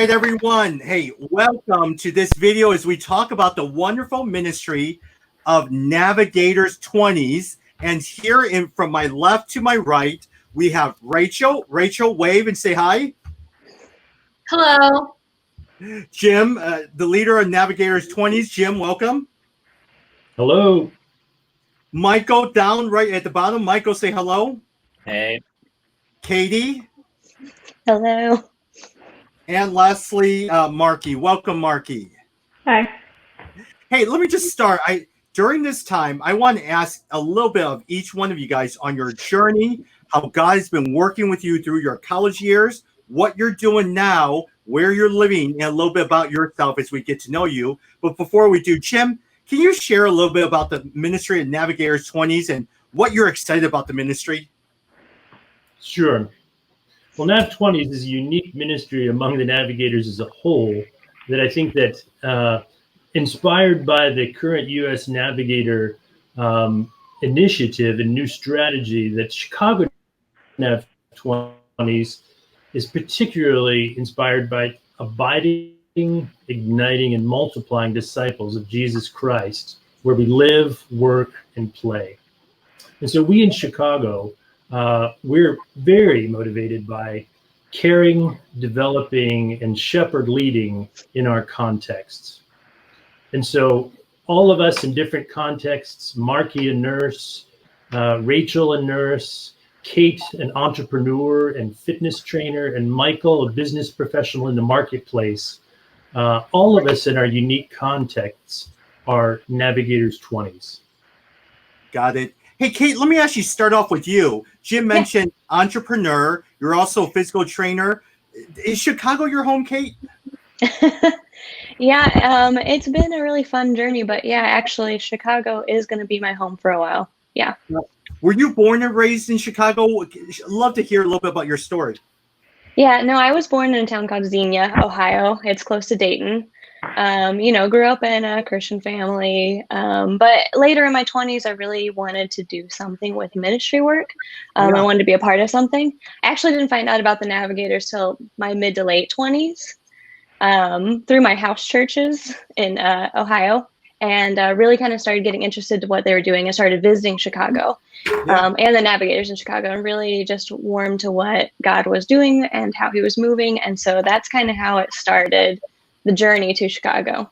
right, everyone. Hey, welcome to this video as we talk about the wonderful ministry of Navigators20's. And here from my left to my right, we have Rachel. Rachel, wave and say hi. Hello. Jim, the leader of Navigators20's. Jim, welcome. Hello. Michael, down right at the bottom. Michael, say hello. Hey. Katie. Hello. And lastly, Marky. Welcome, Marky. Hi. Hey, let me just start. During this time, I want to ask a little bit of each one of you guys on your journey, how God has been working with you through your college years, what you're doing now, where you're living, and a little bit about yourself as we get to know you. But before we do, Jim, can you share a little bit about the ministry of Navigators20's and what you're excited about the ministry? Sure. Well, Nav20's is a unique ministry among the Navigators as a whole that I think that inspired by the current U.S. Navigator initiative and new strategy, that Chicago Nav20's is particularly inspired by abiding, igniting, and multiplying disciples of Jesus Christ, where we live, work, and play. And so we in Chicago, we're very motivated by caring, developing, and shepherd leading in our contexts. And so all of us in different contexts, Marky, a nurse, Rachel, a nurse, Kate, an entrepreneur and fitness trainer, and Michael, a business professional in the marketplace, all of us in our unique contexts are Navigators20's. Got it. Hey, Kate, let me actually start off with you. Jim mentioned entrepreneur. You're also a physical trainer. Is Chicago your home, Kate? Yeah, it's been a really fun journey, but yeah, actually Chicago is going to be my home for a while. Yeah. Were you born and raised in Chicago? I'd love to hear a little bit about your story. Yeah, no, I was born in a town called Xenia, Ohio. It's close to Dayton. Grew up in a Christian family. But later in my 20s, I really wanted to do something with ministry work. I wanted to be a part of something. I actually didn't find out about the Navigators till my mid to late 20s through my house churches in Ohio, and really kind of started getting interested in what they were doing. I started visiting Chicago and the Navigators in Chicago, and really just warmed to what God was doing and how he was moving. And so that's kind of how it started, the journey to Chicago.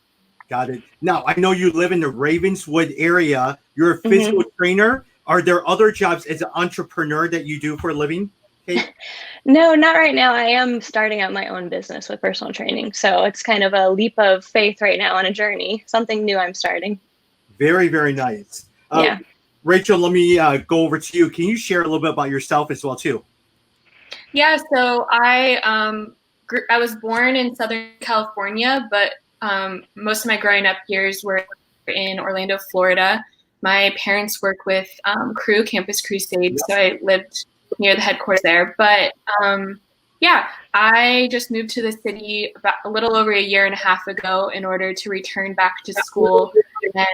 Got it. Now, I know you live in the Ravenswood area. You're a physical trainer. Are there other jobs as an entrepreneur that you do for a living, Kate? No, not right now. I am starting out my own business with personal training. So it's kind of a leap of faith right now on a journey, something new I'm starting. Very, very nice. Yeah. Rachel, let me go over to you. Can you share a little bit about yourself as well, too? Yeah, so I was born in Southern California, but most of my growing up years were in Orlando, Florida. My parents work with Cru, Campus Crusade, so I lived near the headquarters there. But I just moved to the city about a little over a year and a half ago in order to return back to school. And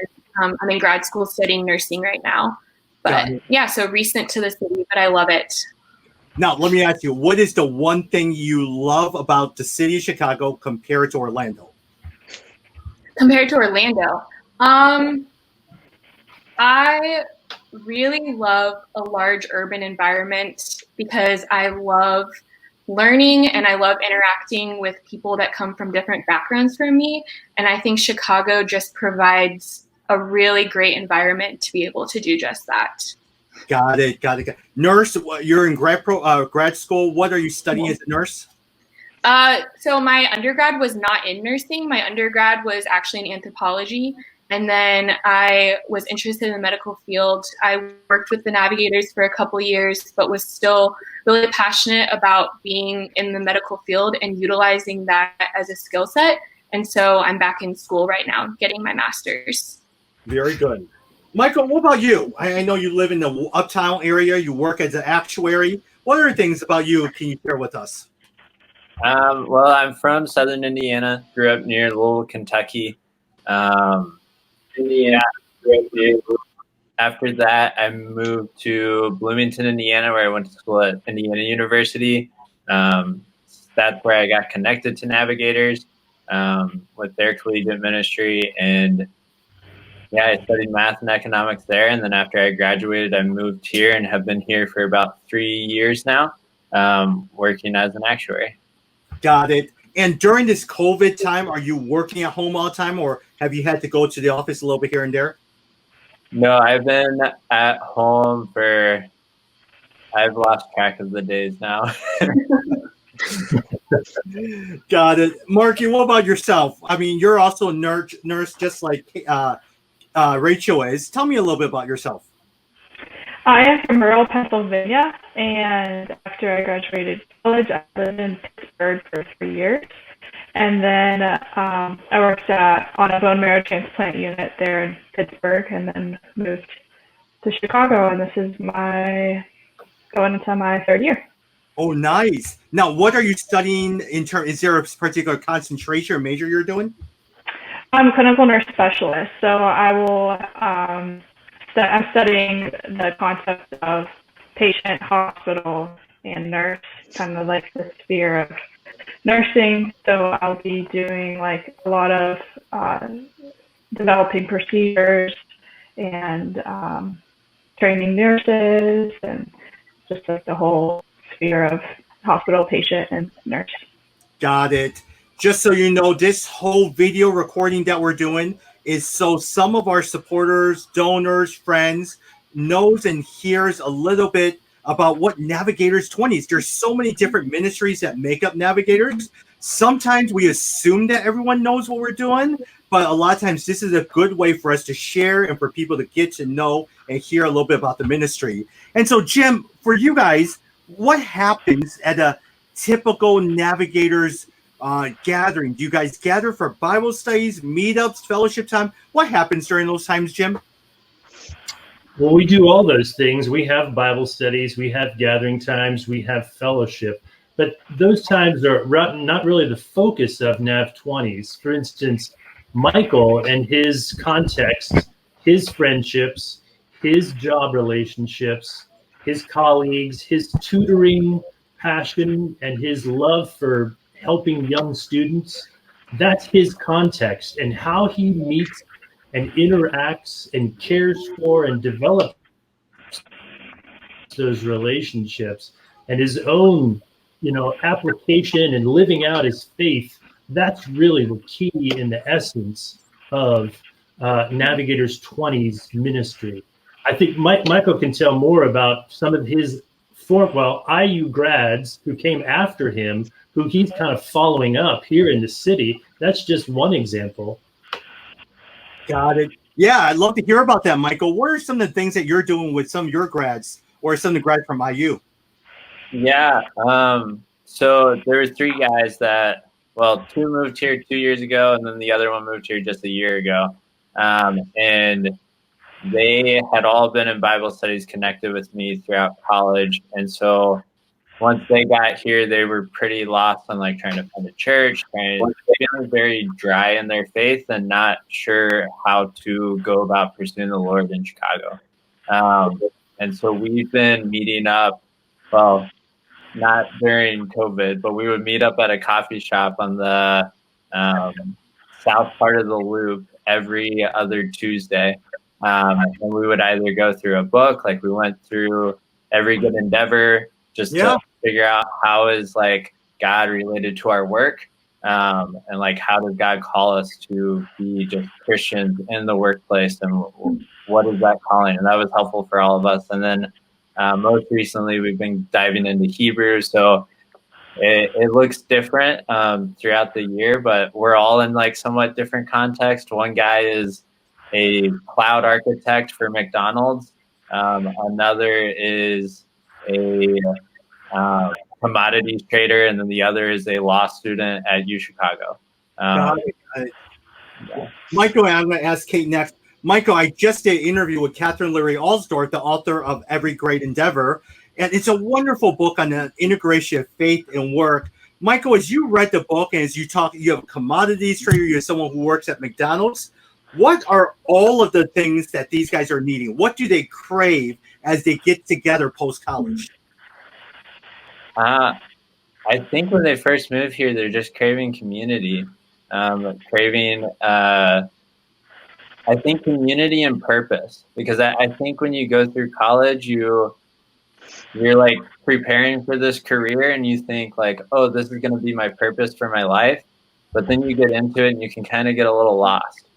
I'm in grad school studying nursing right now. But yeah, so recent to the city, but I love it. Now, let me ask you, what is the one thing you love about the city of Chicago compared to Orlando? Compared to Orlando, I really love a large urban environment because I love learning and I love interacting with people that come from different backgrounds from me. And I think Chicago just provides a really great environment to be able to do just that. Got it. Nurse, you're in grad school. What are you studying as a nurse? So my undergrad was not in nursing. My undergrad was actually in anthropology. And then I was interested in the medical field. I worked with the Navigators for a couple years, but was still really passionate about being in the medical field and utilizing that as a skill set. And so I'm back in school right now, getting my master's. Very good. Michael, what about you? I know you live in the uptown area. You work as an actuary. What other things about you can you share with us? Well, I'm from Southern Indiana. Grew up near Louisville, Kentucky. After that, I moved to Bloomington, Indiana, where I went to school at Indiana University. that's where I got connected to Navigators with their collegiate ministry. And yeah, I studied math and economics there. And then after I graduated, I moved here and have been here for about 3 years now, working as an actuary. Got it. And during this COVID time, are you working at home all the time, or have you had to go to the office a little bit here and there? No, I've been at home for, I've lost track of the days now. Got it. Marky, what about yourself? I mean, you're also a nurse just like Rachel is. Tell me a little bit about yourself. I am from rural Pennsylvania, and after I graduated college, I lived in Pittsburgh for 3 years. And then I worked on a bone marrow transplant unit there in Pittsburgh, and then moved to Chicago, and this is going into my 3rd year. Oh, nice. Now, what are you studying is there a particular concentration or major you're doing? I'm a clinical nurse specialist, so I'm studying the concept of patient, hospital, and nurse, kind of like the sphere of nursing. So I'll be doing like a lot of developing procedures and training nurses, and just like the whole sphere of hospital, patient, and nurse. Got it. Just so you know, this whole video recording that we're doing is so some of our supporters, donors, friends knows and hears a little bit about what Navigators20's. There's so many different ministries that make up Navigators. Sometimes we assume that everyone knows what we're doing, but a lot of times this is a good way for us to share and for people to get to know and hear a little bit about the ministry. And so, Jim, for you guys, what happens at a typical Navigators gathering? Do you guys gather for Bible studies, meetups, fellowship time? What happens during those times, Jim? Well, we do all those things. We have Bible studies, we have gathering times, we have fellowship. But those times are not really the focus of Nav20's. For instance, Michael and his context, his friendships, his job relationships, his colleagues, his tutoring passion, and his love for helping young students, that's his context, and how he meets and interacts and cares for and develops those relationships, and his own, application and living out his faith. That's really the key in the essence of Navigators20's ministry. I think Michael can tell more about some of his IU grads who came after him, who he's kind of following up here in the city. That's just one example. Got it. Yeah, I'd love to hear about that, Michael. What are some of the things that you're doing with some of your grads or some of the grads from IU? Yeah. So there were 3 guys that, 2 moved here 2 years ago, and then the other one moved here just a year ago. And they had all been in Bible studies connected with me throughout college. And so once they got here, they were pretty lost on trying to find a church, feeling very dry in their faith and not sure how to go about pursuing the Lord in Chicago. And so we've been meeting up, not during COVID, but we would meet up at a coffee shop on the south part of the Loop every other Tuesday. And we would either go through a book, like we went through Every Good Endeavor, just to figure out how is God related to our work, and how does God call us to be just Christians in the workplace, and what is that calling? And that was helpful for all of us. And then most recently, we've been diving into Hebrew, so it looks different throughout the year, but we're all in somewhat different context. One guy is a cloud architect for McDonald's. Another is a commodities trader, and then the other is a law student at UChicago. Michael, I'm going to ask Kate next. Michael, I just did an interview with Catherine Leary Alsdorf, the author of Every Great Endeavor, and it's a wonderful book on the integration of faith and work. Michael, as you read the book and as you have a commodities trader, you have someone who works at McDonald's. What are all of the things that these guys are needing? What do they crave as they get together post-college? I think when they first move here, they're just craving community, craving, I think, community and purpose. Because I think when you go through college, you're like preparing for this career and you think like, oh, this is going to be my purpose for my life. But then you get into it and you can kind of get a little lost,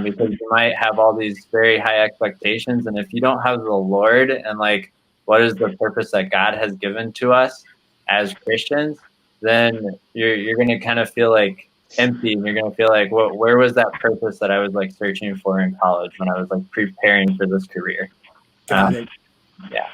because you might have all these very high expectations. And if you don't have the Lord and like, what is the purpose that God has given to us as Christians, then you're going to kind of feel like empty, and you're going to feel like, well, where was that purpose that I was like searching for in college when I was like preparing for this career? Got it. Yeah.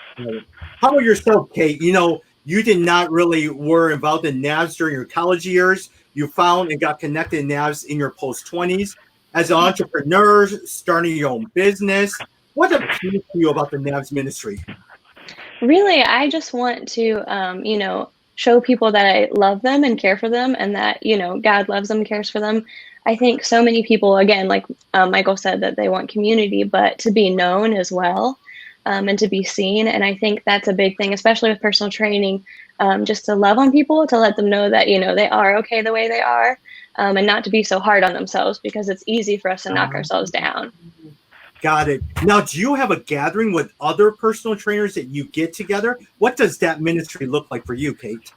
How about yourself, Kate? You know, you did not really were involved in NAVs during your college years. You found and got connected in NAVs in your post-20s. As an entrepreneur, starting your own business, what appeals to you about the NAVs ministry? Really, I just want to, show people that I love them and care for them, and that, God loves them, cares for them. I think so many people, again, like Michael said, that they want community, but to be known as well, and to be seen. And I think that's a big thing, especially with personal training, just to love on people, to let them know that, they are okay the way they are, and not to be so hard on themselves, because it's easy for us to knock ourselves down. Got it. Now, do you have a gathering with other personal trainers that you get together? What does that ministry look like for you, Kate?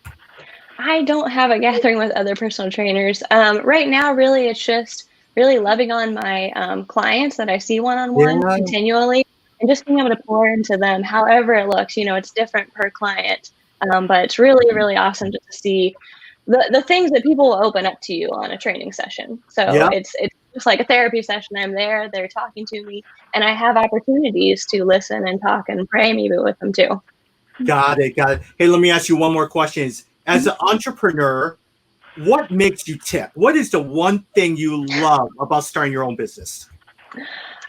I don't have a gathering with other personal trainers. Right now, really, it's just really loving on my clients that I see one-on-one continually, and just being able to pour into them however it looks. It's different per client, but it's really, really awesome just to see the things that people will open up to you on a training session. So it's just like a therapy session. I'm there, they're talking to me, and I have opportunities to listen and talk and pray maybe with them too. Got it. Hey, let me ask you one more question. As an entrepreneur, what makes you tick? What is the one thing you love about starting your own business?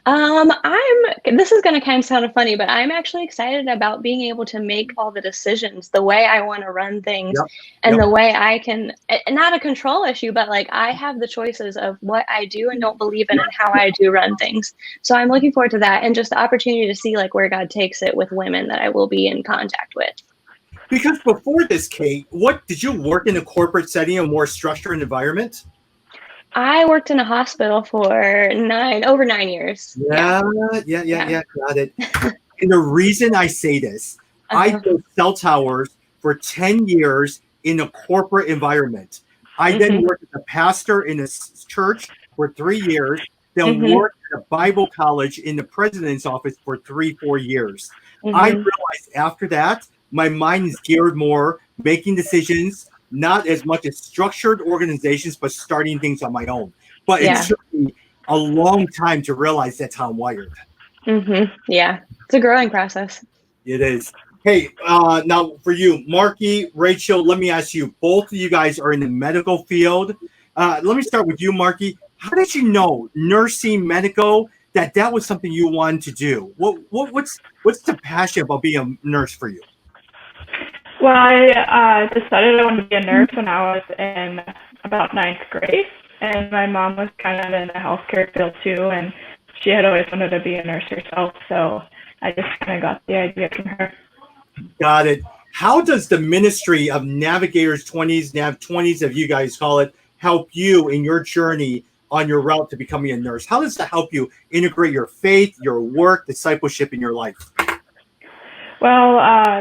This is going to kind of sound funny, but I'm actually excited about being able to make all the decisions the way I want to run things, and the way I can, not a control issue, but like I have the choices of what I do and don't believe in and how I do run things. So I'm looking forward to that, and just the opportunity to see like where God takes it with women that I will be in contact with. Because before this, Kate, what did you work in a corporate setting, a more structured environment? I worked in a hospital for over 9 years. Yeah, got it. And the reason I say this, I built cell towers for 10 years in a corporate environment. I then worked as a pastor in a church for 3 years, then worked at a Bible college in the president's office for 3-4 years. I realized after that, my mind is geared more, making decisions, not as much as structured organizations, but starting things on my own. But it took me a long time to realize that's how I'm wired. Yeah, it's a growing process. It is. Hey, now for you, Marky, Rachel, let me ask you, both of you guys are in the medical field. Let me start with you, Marky. How did you know nursing, medical, that was something you wanted to do? What's the passion about being a nurse for you? Well, I decided I wanted to be a nurse when I was in about 9th grade, and my mom was kind of in the healthcare field too, and she had always wanted to be a nurse herself, so I just kind of got the idea from her. Got it. How does the ministry of Navigators20's, Nav20's, if you guys call it, help you in your journey on your route to becoming a nurse? How does that help you integrate your faith, your work, discipleship in your life? Well,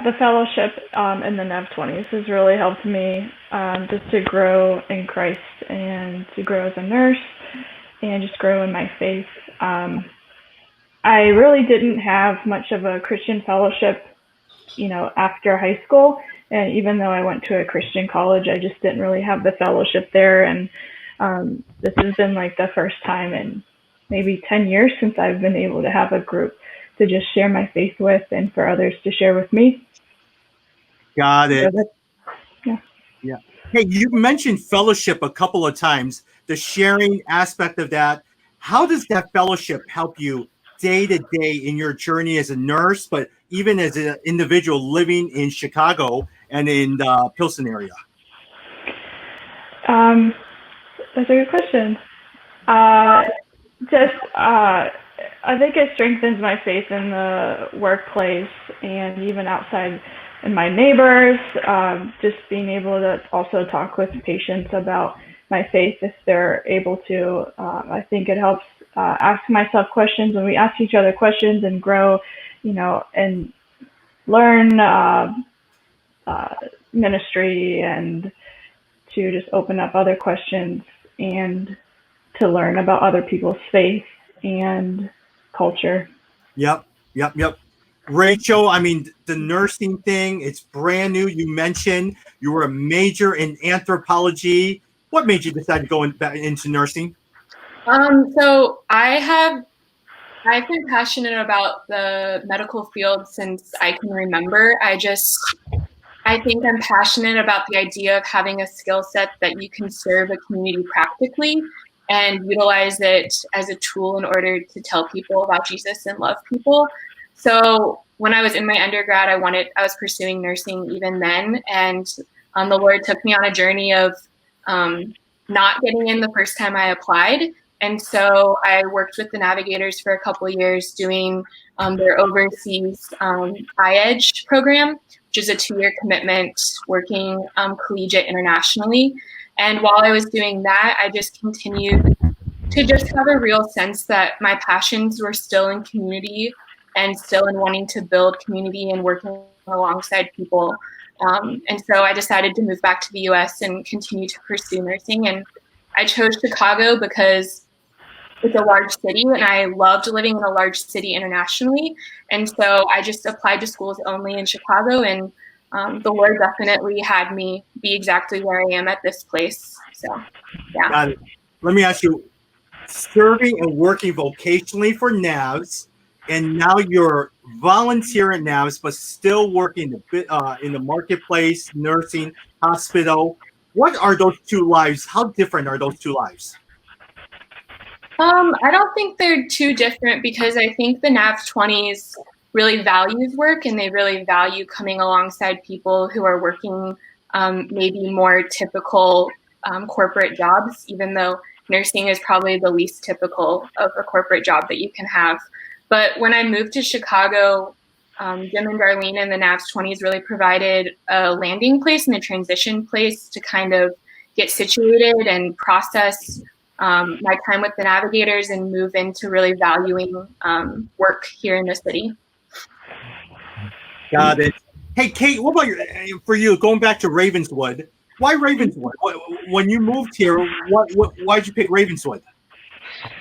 the fellowship in the Nav20's has really helped me just to grow in Christ and to grow as a nurse and just grow in my faith. I really didn't have much of a Christian fellowship, after high school. And even though I went to a Christian college, I just didn't really have the fellowship there. And this has been like the first time in maybe 10 years since I've been able to have a group to just share my faith with and for others to share with me. Got it. Yeah. Hey, you mentioned fellowship a couple of times, the sharing aspect of that. How does that fellowship help you day to day in your journey as a nurse, but even as an individual living in Chicago and in the Pilsen area? That's a good question. I think it strengthens my faith in the workplace and even outside and my neighbors, just being able to also talk with patients about my faith if they're able to. I think it helps ask myself questions, and we ask each other questions and grow, and learn ministry, and to just open up other questions and to learn about other people's faith and culture. Yep. Rachel, I mean, the nursing thing, it's brand new. You mentioned you were a major in anthropology. What made you decide to go into nursing? So I've been passionate about the medical field since I can remember. I think I'm passionate about the idea of having a skill set that you can serve a community practically and utilize it as a tool in order to tell people about Jesus and love people. So when I was in my undergrad, I was pursuing nursing even then. And the Lord took me on a journey of not getting in the first time I applied. And so I worked with the Navigators for a couple of years doing their overseas iEdge program, which is a 2-year commitment working collegiate internationally. And while I was doing that, I just continued to just have a real sense that my passions were still in community and still in wanting to build community and working alongside people. And so I decided to move back to the US and continue to pursue nursing. And I chose Chicago because it's a large city, and I loved living in a large city internationally. And so I just applied to schools only in Chicago, and the Lord definitely had me be exactly where I am at this place. So, yeah. Got it. Let me ask you, serving and working vocationally for NAVS, and now you're volunteering at NAVS, but still working in the marketplace, nursing, hospital. What are those two lives? How different are those two lives? I don't think they're too different, because I think the Nav20's really values work, and they really value coming alongside people who are working maybe more typical corporate jobs, even though nursing is probably the least typical of a corporate job that you can have. But when I moved to Chicago, Jim and Darlene and the Nav20's really provided a landing place and a transition place to kind of get situated and process my time with the Navigators and move into really valuing work here in the city. Got it. Hey, Kate, what about for you, going back to Ravenswood? Why Ravenswood? When you moved here, why'd you pick Ravenswood?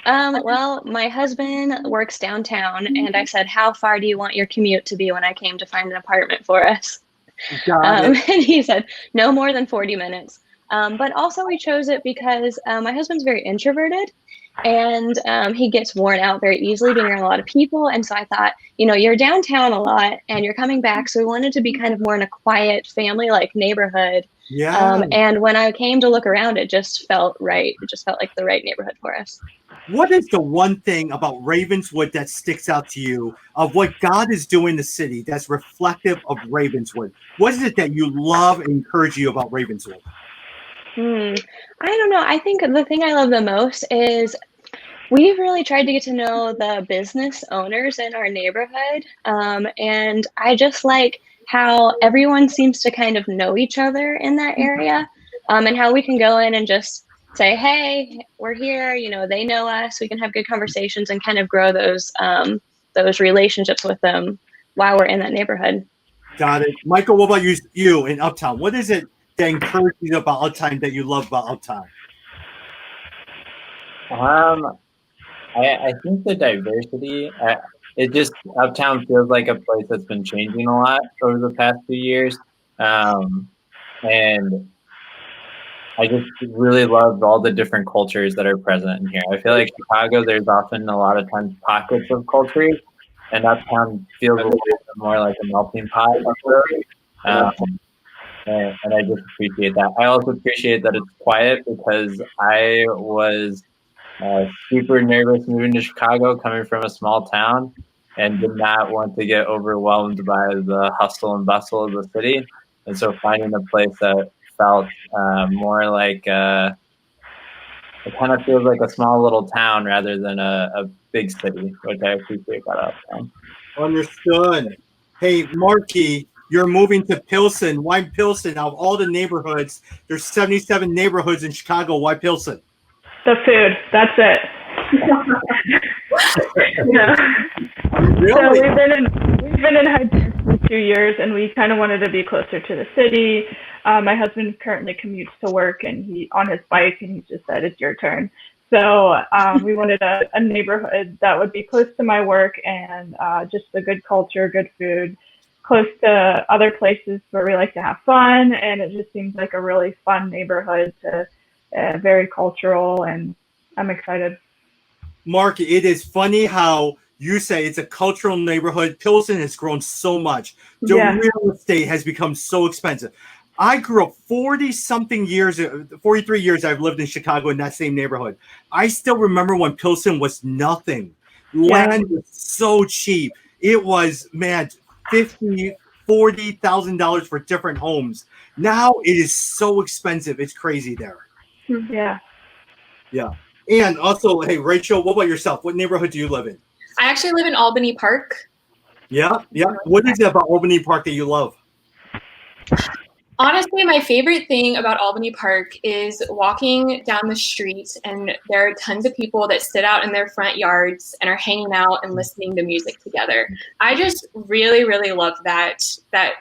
Well, my husband works downtown, and I said, how far do you want your commute to be when I came to find an apartment for us? And he said, no more than 40 minutes. But also we chose it because my husband's very introverted, and he gets worn out very easily being around a lot of people. And so I thought, you're downtown a lot and you're coming back. So we wanted to be kind of more in a quiet family-like neighborhood. Yeah. And when I came to look around, it just felt right. It just felt like the right neighborhood for us. What is the one thing about Ravenswood that sticks out to you of what God is doing in the city that's reflective of Ravenswood? What is it that you love and encourage you about Ravenswood? I don't know. I think the thing I love the most is we've really tried to get to know the business owners in our neighborhood. And I just like how everyone seems to kind of know each other in that area, and how we can go in and just say, hey, we're here, they know us, we can have good conversations and kind of grow those relationships with them while we're in that neighborhood. Got it. Michael, what about you in Uptown? What is it that encourages you about Uptown that you love about Uptown? I think the diversity, Uptown feels like a place that's been changing a lot over the past few years. And I just really love all the different cultures that are present in here. I feel like Chicago, there's often a lot of times pockets of culture, and Uptown feels a little bit more like a melting pot. And I just appreciate that. I also appreciate that it's quiet, because I was super nervous moving to Chicago, coming from a small town, and did not want to get overwhelmed by the hustle and bustle of the city. And so finding a place that felt more like it kind of feels like a small little town rather than a big city, which I appreciate about Uptown. Understood. Hey, Marky, you're moving to Pilsen. Why Pilsen? Out of all the neighborhoods, there's 77 neighborhoods in Chicago. Why Pilsen? The food. That's it. Yeah. Really? So we've been in Hyde Park for 2 years, and we kind of wanted to be closer to the city. My husband currently commutes to work, and he on his bike, and he just said, "It's your turn." So we wanted a neighborhood that would be close to my work and just a good culture, good food, close to other places where we like to have fun. And it just seems like a really fun neighborhood, very cultural, and I'm excited. Mark, it is funny how you say it's a cultural neighborhood. Pilsen has grown so much. The real estate has become so expensive. I grew up 40-something years, 43 years I've lived in Chicago in that same neighborhood. I still remember when Pilsen was nothing. Land was so cheap. It was, man, $50,000, $40,000 for different homes. Now it is so expensive. It's crazy there. Yeah. Yeah. And also, hey, Rachel, what about yourself? What neighborhood do you live in? I actually live in Albany Park. Yeah, yeah. What is it about Albany Park that you love? Honestly, my favorite thing about Albany Park is walking down the street, and there are tons of people that sit out in their front yards and are hanging out and listening to music together. I just really, really love that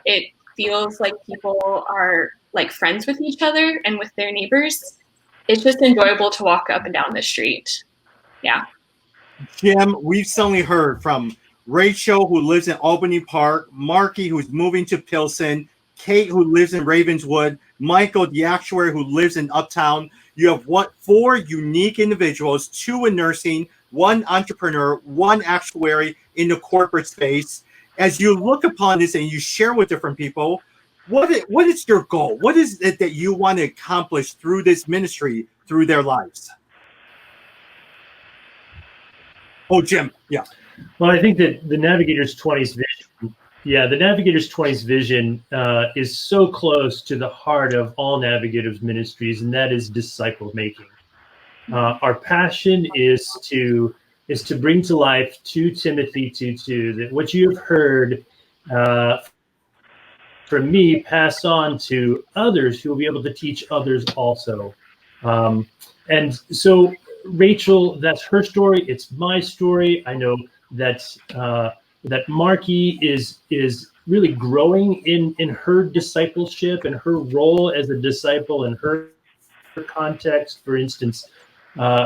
it feels like people are like friends with each other and with their neighbors. It's just enjoyable to walk up and down the street. Yeah. Jim, we've suddenly heard from Rachel, who lives in Albany Park, Marky, who's moving to Pilsen, Kate, who lives in Ravenswood, Michael, the actuary, who lives in Uptown. You have 4 unique individuals, 2 in nursing, 1 entrepreneur, 1 actuary in the corporate space. As you look upon this and you share with different people, what is your goal? What is it that you want to accomplish through this ministry, through their lives? Oh, Jim, yeah. Well, I think that the Navigators20's vision, the Navigators20's vision is so close to the heart of all Navigators ministries, and that is disciple making. Our passion is to bring to life 2 Timothy 2:2, that what you have heard from me, pass on to others who will be able to teach others also. And so Rachel, that's her story. It's my story. I know that that Marky is really growing in her discipleship and her role as a disciple in her context. For instance,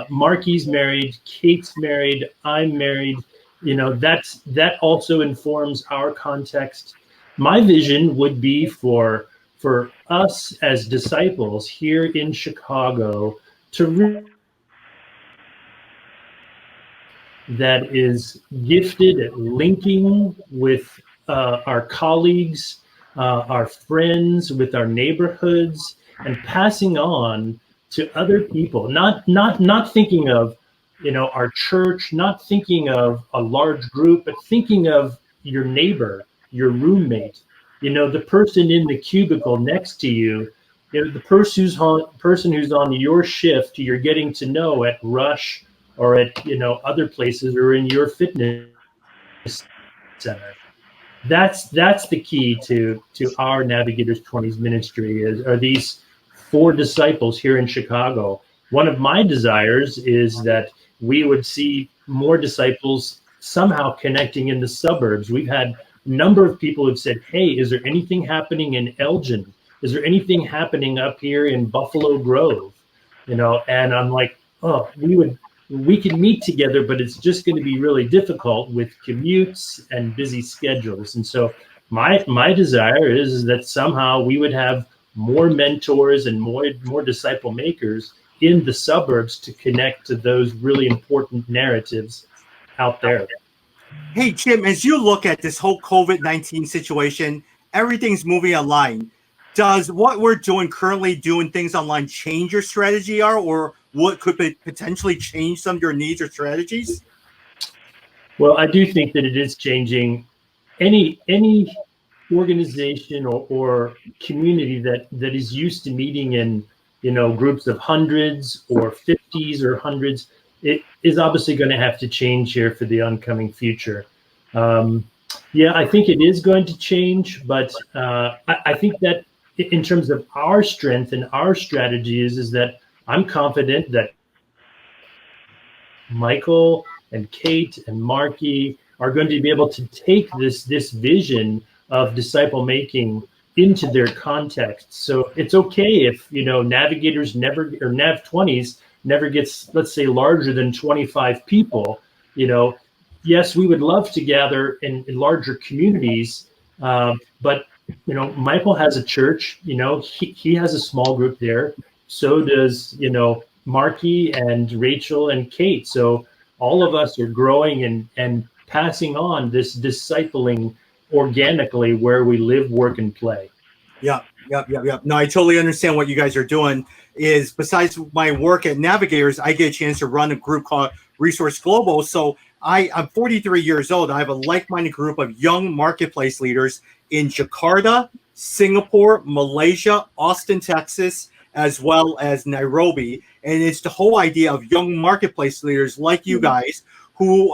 Marky's married, Kate's married, I'm married. You know, that also informs our context. My vision would be for us as disciples here in Chicago to that is gifted at linking with our colleagues, our friends, with our neighborhoods, and passing on to other people. Not thinking of, you know, our church, not thinking of a large group, but thinking of your neighbor, your roommate, you know, the person in the cubicle next to you, you know, the person who's on your shift, you're getting to know at Rush or at, you know, other places, or in your fitness center. That's the key to our Navigators20's ministry are these 4 disciples here in Chicago. One of my desires is that we would see more disciples somehow connecting in the suburbs. We've had a number of people who've said, hey, is there anything happening in Elgin? Is there anything happening up here in Buffalo Grove? You know, and I'm like, oh, we can meet together, but it's just going to be really difficult with commutes and busy schedules. And so my desire is that somehow we would have more mentors and more disciple makers in the suburbs to connect to those really important narratives out there. Hey, Jim, as you look at this whole COVID-19 situation, everything's moving online. Does what we're currently doing things online change your strategy, or what could potentially change some of your needs or strategies? Well, I do think that it is changing. Any organization or community that is used to meeting in, you know, groups of hundreds or 50s or hundreds, it is obviously going to have to change here for the oncoming future. Yeah, I think it is going to change, but I think that in terms of our strength and our strategies is that I'm confident that Michael and Kate and Marky are going to be able to take this vision of disciple making into their context. So it's okay if, you know, Navigators never, or Nav20's never gets, let's say, larger than 25 people. You know, yes, we would love to gather in larger communities, but you know, Michael has a church. You know, he has a small group there. So does, you know, Marky and Rachel and Kate. So all of us are growing and passing on this discipling organically where we live, work, and play. Yep. No, I totally understand what you guys are doing. Is besides my work at Navigators, I get a chance to run a group called Resource Global. So I'm 43 years old. I have a like-minded group of young marketplace leaders in Jakarta, Singapore, Malaysia, Austin, Texas, as well as Nairobi. And it's the whole idea of young marketplace leaders like you guys who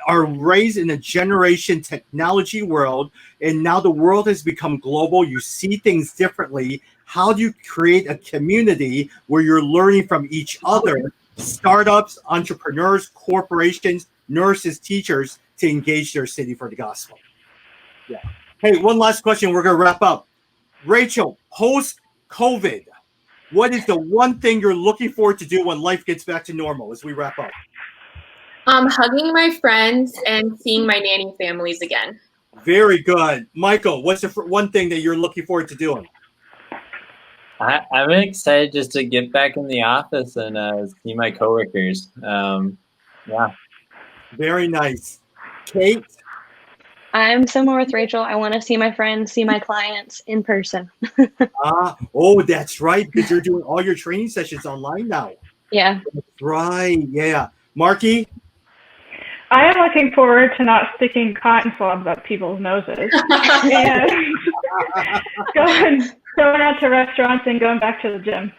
are raised in a generation technology world, and now the world has become global. You see things differently. How do you create a community where you're learning from each other, startups, entrepreneurs, corporations, nurses, teachers, to engage their city for the gospel? Yeah. Hey, one last question. We're going to wrap up. Rachel, post-COVID, what is the one thing you're looking forward to do when life gets back to normal as we wrap up? Hugging my friends and seeing my nanny families again. Very good. Michael, what's the one thing that you're looking forward to doing? I'm excited just to get back in the office and see my coworkers. Yeah. Very nice. Kate? I'm similar with Rachel. I want to see my friends, see my clients in person. Oh, that's right, because you're doing all your training sessions online now. Yeah. That's right. Yeah. Marky? I am looking forward to not sticking cotton swabs up people's noses and going out to restaurants and going back to the gym.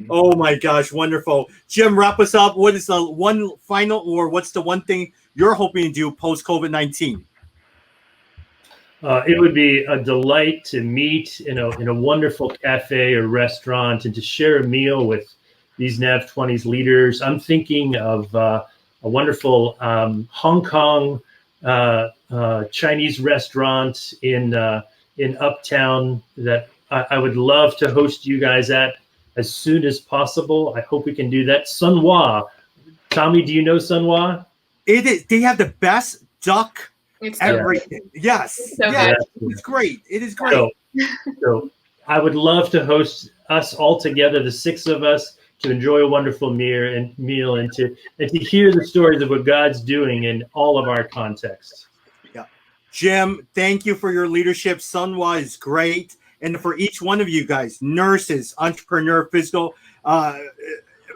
Oh my gosh, wonderful. Jim, wrap us up. What is the one final, or what's the one thing you're hoping to do post-COVID-19? It would be a delight to meet in a wonderful cafe or restaurant and to share a meal with these Nav20's leaders. I'm thinking of a wonderful Hong Kong Chinese restaurant in Uptown that I would love to host you guys at as soon as possible. I hope we can do that. Sunhua. Tommy, do you know Sunhua? It is. They have the best duck. It's everything. Yes. So yes. good. It's great. It is great. So I would love to host us all together, the six of us, to enjoy a wonderful meal and to hear the stories of what God's doing in all of our contexts. Yeah. Jim, thank you for your leadership. Sunhua is great. And for each one of you guys, nurses, entrepreneur, physical,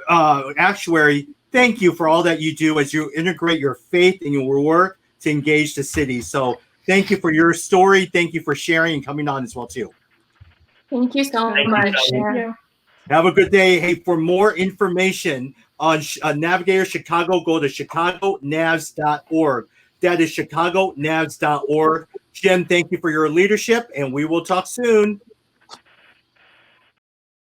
actuary, thank you for all that you do as you integrate your faith and your work to engage the city. So thank you for your story. Thank you for sharing and coming on as well, too. Thank you so much. Thank you. Have a good day. Hey, for more information on Navigator Chicago, go to chicagonavs.org. That is chicagonavs.org. Jim, thank you for your leadership, and we will talk soon.